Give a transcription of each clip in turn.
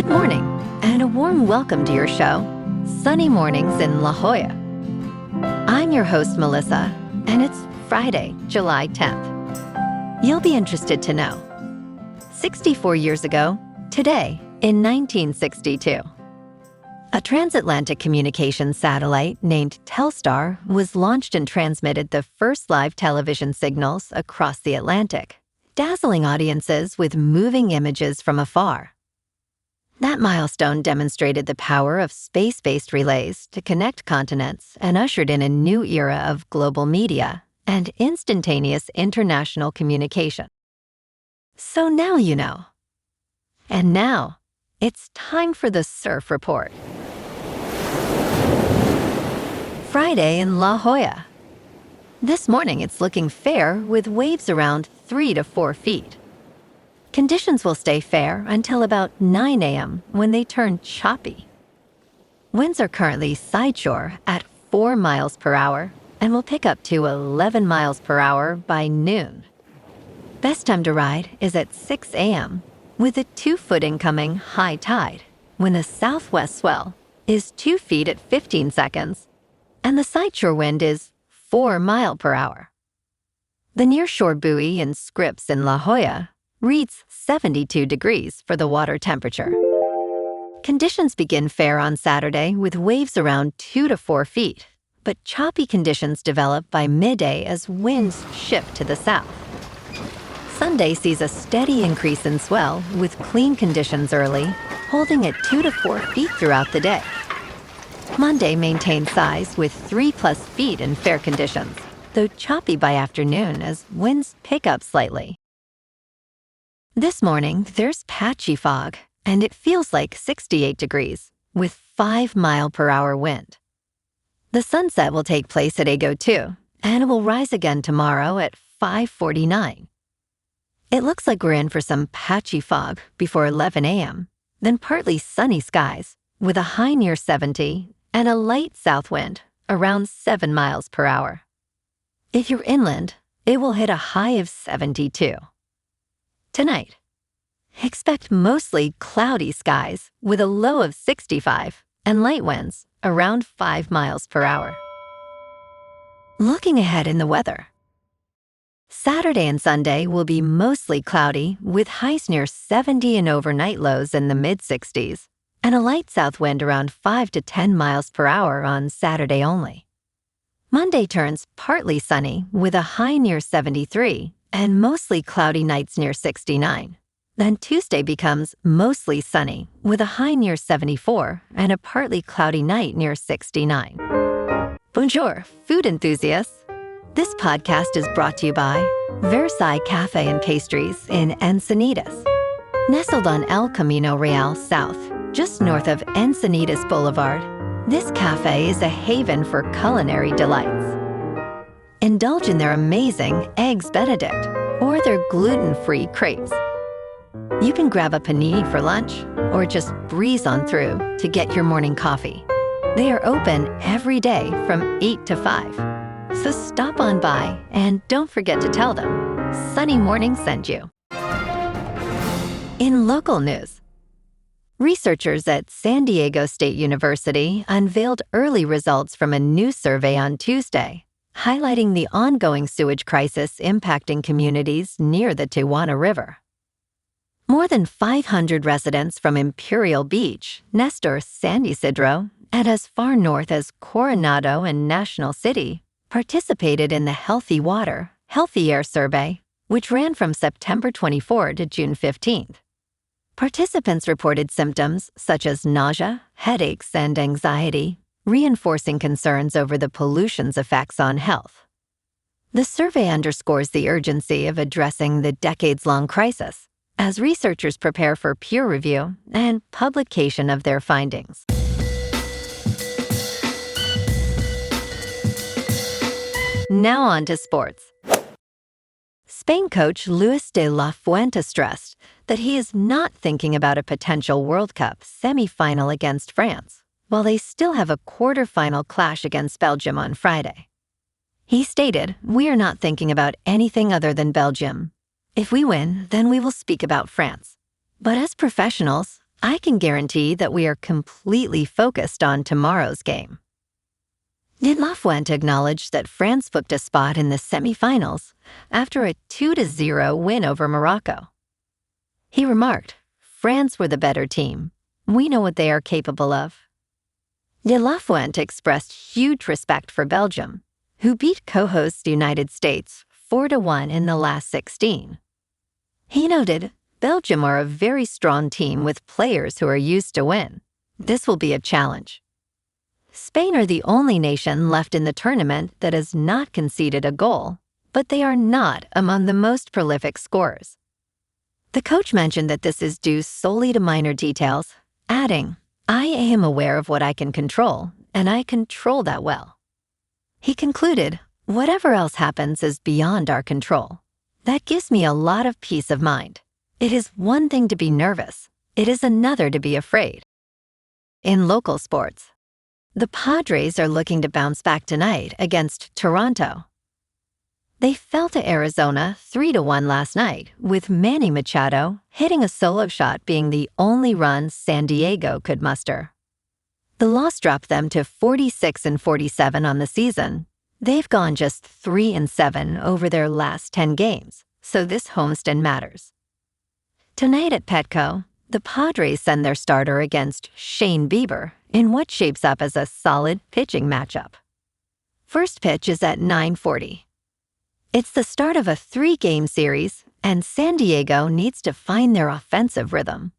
Good morning, and a warm welcome to your show, Sunny Mornings in La Jolla. I'm your host, Melissa, and it's Friday, July 10th. You'll be interested to know. 64 years ago, today, in 1962, a transatlantic communications satellite named Telstar was launched and transmitted the first live television signals across the Atlantic, dazzling audiences with moving images from afar. That milestone demonstrated the power of space-based relays to connect continents and ushered in a new era of global media and instantaneous international communication. So now you know. And now, it's time for the Surf Report. Friday in La Jolla. This morning it's looking fair with waves around 3 to 4 feet. Conditions will stay fair until about 9 a.m. when they turn choppy. Winds are currently sideshore at 4 miles per hour and will pick up to 11 miles per hour by noon. Best time to ride is at 6 a.m. with a 2-foot incoming high tide when the southwest swell is 2 feet at 15 seconds and the sideshore wind is 4 miles per hour. The nearshore buoy in Scripps in La Jolla reads 72 degrees for the water temperature. Conditions begin fair on Saturday with waves around 2 to 4 feet, but choppy conditions develop by midday as winds shift to the south. Sunday sees a steady increase in swell with clean conditions early, holding at 2 to 4 feet throughout the day. Monday maintains size with 3+ feet in fair conditions, though choppy by afternoon as winds pick up slightly. This morning, there's patchy fog, and it feels like 68 degrees, with 5 mile per hour wind. The sunset will take place at Ego 2, and it will rise again tomorrow at 5:49. It looks like we're in for some patchy fog before 11 a.m., then partly sunny skies, with a high near 70 and a light south wind around 7 miles per hour. If you're inland, it will hit a high of 72. Tonight, expect mostly cloudy skies with a low of 65 and light winds around 5 miles per hour. Looking ahead in the weather. Saturday and Sunday will be mostly cloudy with highs near 70 and overnight lows in the mid-60s and a light south wind around 5 to 10 miles per hour on Saturday only. Monday turns partly sunny with a high near 73 and mostly cloudy nights near 69. Then Tuesday becomes mostly sunny with a high near 74 and a partly cloudy night near 69. Bonjour, food enthusiasts. This podcast is brought to you by Versailles Cafe and Pastries in Encinitas. Nestled on El Camino Real South, just north of Encinitas Boulevard, this cafe is a haven for culinary delights. Indulge in their amazing Eggs Benedict or their gluten-free crepes. You can grab a panini for lunch or just breeze on through to get your morning coffee. They are open every day from 8 to 5. So stop on by and don't forget to tell them Sunny Morning sent you. In local news, researchers at San Diego State University unveiled early results from a new survey on Tuesday, highlighting the ongoing sewage crisis impacting communities near the Tijuana River. More than 500 residents from Imperial Beach, Nestor, San Ysidro, and as far north as Coronado and National City participated in the Healthy Water, Healthy Air survey, which ran from September 24 to June 15th. Participants reported symptoms such as nausea, headaches, and anxiety, reinforcing concerns over the pollution's effects on health. The survey underscores the urgency of addressing the decades-long crisis as researchers prepare for peer review and publication of their findings. Now on to sports. Spain coach Luis de la Fuente stressed that he is not thinking about a potential World Cup semifinal against France, while they still have a quarterfinal clash against Belgium on Friday. He stated, "We are not thinking about anything other than Belgium. If we win, then we will speak about France. But as professionals, I can guarantee that we are completely focused on tomorrow's game. La Fuente acknowledged that France booked a spot in the semifinals after a 2-0 win over Morocco. He remarked, "France were the better team. We know what they are capable of." La Fuente expressed huge respect for Belgium, who beat co-hosts the United States 4-1 in the last 16. He noted, "Belgium are a very strong team with players who are used to win. This will be a challenge." Spain are the only nation left in the tournament that has not conceded a goal, but they are not among the most prolific scorers. The coach mentioned that this is due solely to minor details, adding, "I am aware of what I can control, and I control that well." He concluded, "Whatever else happens is beyond our control. That gives me a lot of peace of mind. It is one thing to be nervous. It is another to be afraid." In local sports, the Padres are looking to bounce back tonight against Toronto. They fell to Arizona 3-1 last night, with Manny Machado hitting a solo shot being the only run San Diego could muster. The loss dropped them to 46-47 on the season. They've gone just 3-7 over their last 10 games, so this homestand matters. Tonight at Petco, the Padres send their starter against Shane Bieber in what shapes up as a solid pitching matchup. First pitch is at 9:40. It's the start of a 3-game series, and San Diego needs to find their offensive rhythm.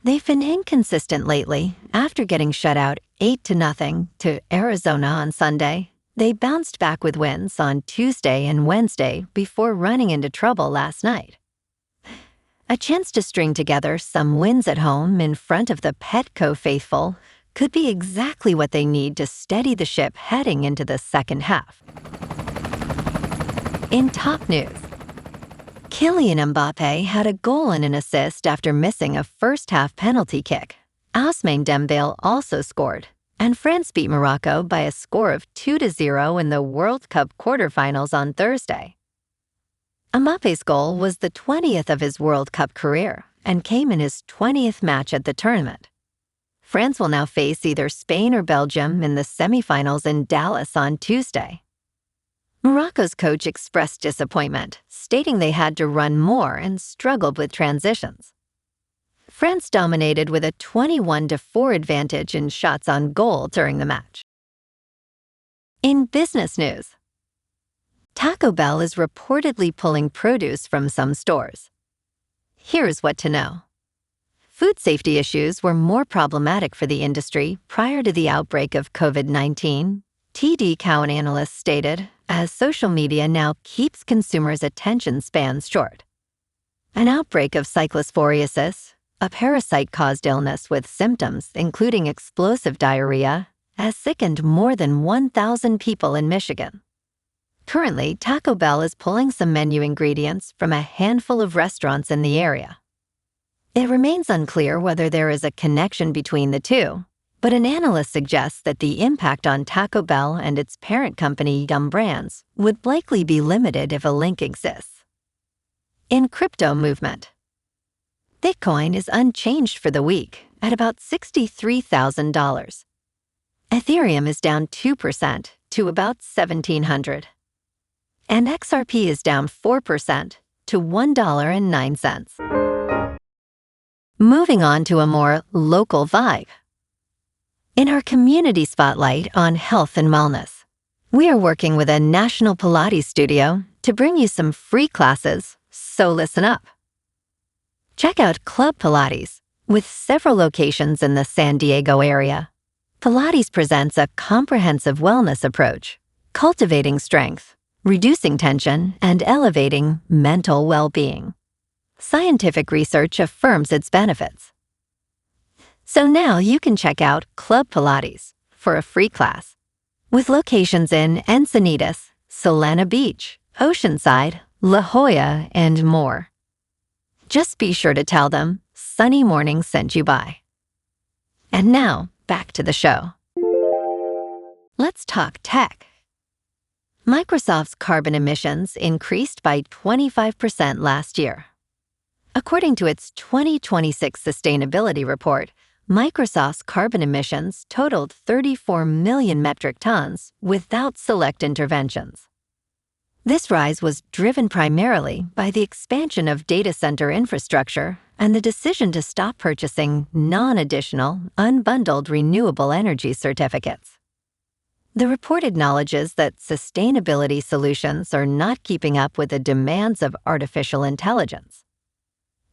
They've been inconsistent lately. After getting shut out 8-0 to Arizona on Sunday, they bounced back with wins on Tuesday and Wednesday before running into trouble last night. A chance to string together some wins at home in front of the Petco faithful could be exactly what they need to steady the ship heading into the second half. In top news, Kylian Mbappé had a goal and an assist after missing a first-half penalty kick. Ousmane Dembele also scored, and France beat Morocco by a score of 2-0 in the World Cup quarterfinals on Thursday. Mbappé's goal was the 20th of his World Cup career and came in his 20th match at the tournament. France will now face either Spain or Belgium in the semifinals in Dallas on Tuesday. Morocco's coach expressed disappointment, stating they had to run more and struggled with transitions. France dominated with a 21-4 advantage in shots on goal during the match. In business news, Taco Bell is reportedly pulling produce from some stores. Here's what to know. Food safety issues were more problematic for the industry prior to the outbreak of COVID-19, TD Cowen analysts stated, as social media now keeps consumers' attention spans short. An outbreak of cyclosporiasis, a parasite-caused illness with symptoms including explosive diarrhea, has sickened more than 1,000 people in Michigan. Currently, Taco Bell is pulling some menu ingredients from a handful of restaurants in the area. It remains unclear whether there is a connection between the two, but an analyst suggests that the impact on Taco Bell and its parent company Yum Brands would likely be limited if a link exists. In crypto movement, Bitcoin is unchanged for the week at about $63,000. Ethereum is down 2% to about $1,700. And XRP is down 4% to $1.09. Moving on to a more local vibe. In our community spotlight on health and wellness, we are working with a national Pilates studio to bring you some free classes, so listen up. Check out Club Pilates, with several locations in the San Diego area. Pilates presents a comprehensive wellness approach, cultivating strength, reducing tension, and elevating mental well-being. Scientific research affirms its benefits. So now you can check out Club Pilates for a free class, with locations in Encinitas, Solana Beach, Oceanside, La Jolla, and more. Just be sure to tell them Sunny Morning sent you by. And now, back to the show. Let's talk tech. Microsoft's carbon emissions increased by 25% last year. According to its 2026 sustainability report, Microsoft's carbon emissions totaled 34 million metric tons without select interventions. This rise was driven primarily by the expansion of data center infrastructure and the decision to stop purchasing non-additional, unbundled renewable energy certificates. The report acknowledges that sustainability solutions are not keeping up with the demands of artificial intelligence.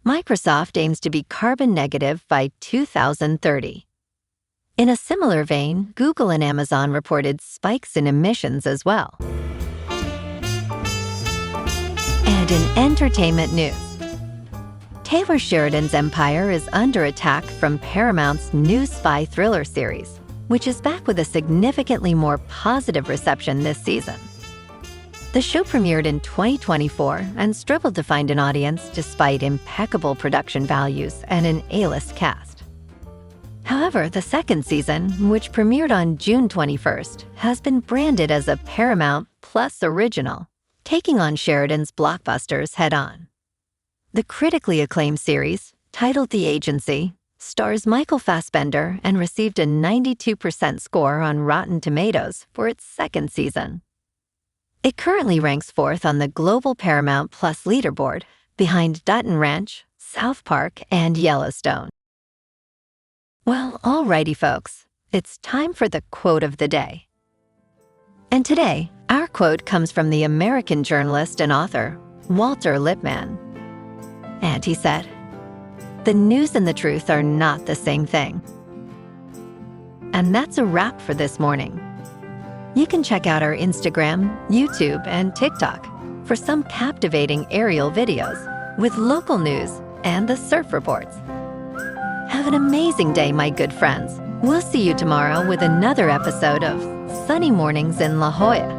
Microsoft aims to be carbon negative by 2030. In a similar vein, Google and Amazon reported spikes in emissions as well. And in entertainment news, Taylor Sheridan's empire is under attack from Paramount's new spy thriller series, which is back with a significantly more positive reception this season. The show premiered in 2024 and struggled to find an audience despite impeccable production values and an A-list cast. However, the second season, which premiered on June 21st, has been branded as a Paramount Plus original, taking on Sheridan's blockbusters head-on. The critically acclaimed series, titled The Agency, stars Michael Fassbender and received a 92% score on Rotten Tomatoes for its second season. It currently ranks fourth on the global Paramount Plus leaderboard, behind Dutton Ranch, South Park, and Yellowstone. Well, alrighty folks, it's time for the quote of the day. And today, our quote comes from the American journalist and author, Walter Lippmann. And he said, "The news and the truth are not the same thing." And that's a wrap for this morning. You can check out our Instagram, YouTube, and TikTok for some captivating aerial videos with local news and the surf reports. Have an amazing day, my good friends. We'll see you tomorrow with another episode of Sunny Mornings in La Jolla.